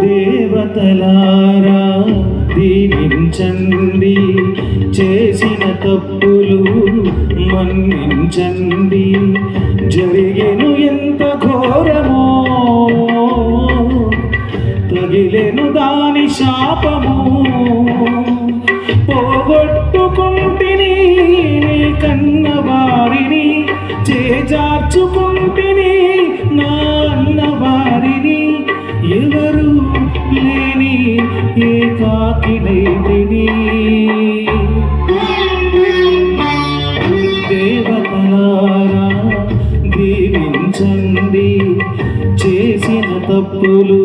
దేవతలారా దీవించండి, చేసిన తప్పులు మన్నించండి. జరిగెను ఎంత ఘోరమో, తగిలెను దాని శాపము. పోగొట్టుకుంటిని నీ కన్న వారిని, చేజార్చుకుంటిని నా అన్న వారిని. ఎవరు లేని ఏకాకినైతిని. దేవతలారా దీవించండి, చేసిన తప్పులు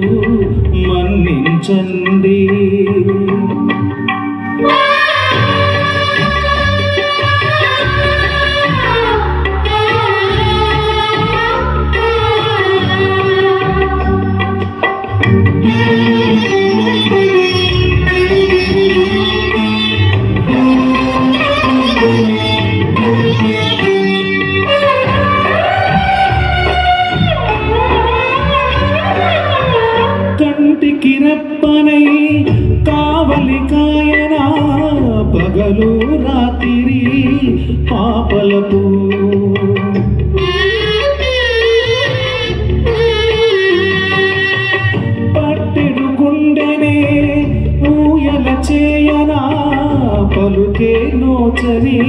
మన్నించండి. కంటికి రెప్పనై కావలి కాయనా, పగలు రాత్రి పాపలకు. పట్టెడు గుండెనే ఊయల చేయనా, పలుకే నోచని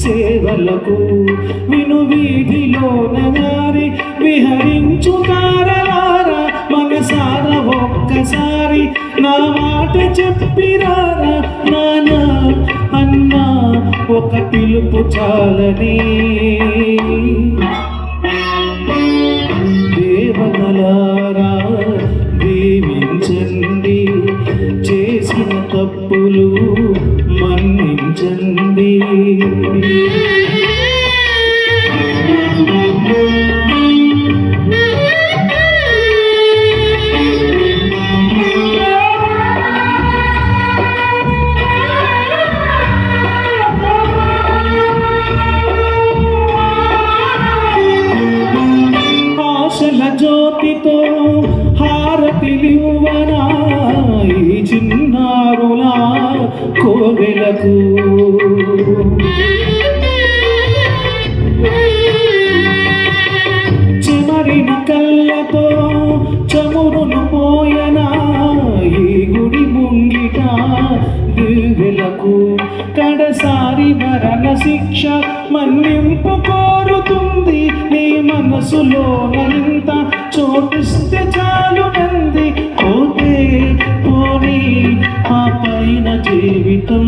సేవలకు. విను వీధిలో నగారి విహరించు తారలారా, మనసార ఒక్కసారి నా మాట చెప్పిరారా. నానా అన్నా ఒక పిలుపు చాలని. దేవతలారా దీవించండి, చేసిన తప్పులు మన్నించండి. ఆశల జ్యోతితో హారతిలివ్వనా ఈ చిన్నారులా కోవెలకు. చెమరిన కళ్ళతో చమురును పోయనా ఈ గుడి ముంగిట దివ్వెలకు. కడసారి మరణ శిక్ష మన్నింపు కోరుతుంది, నీ మనసులో మరింత చోటిస్తే చాలునంది. పోతే పోనీ ఆ పైన జీవితం.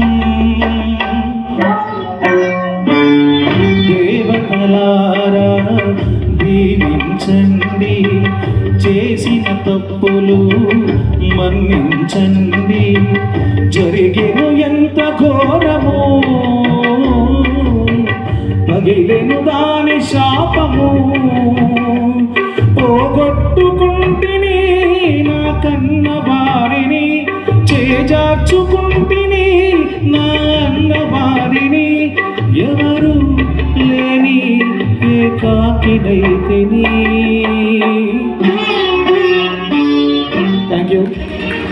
దేవతలారా దీవించండి, చేసిన తప్పులు మన్నించండి. జరిగెను ఎంత ఘోరమో, పగిలెను దాని శాపము. పోగొట్టుకుంటిని నా కన్న వారిని, చేజార్చుకుంటిని నా అన్న వారిని. ఎవరు లేని ఏకాకినైతిని.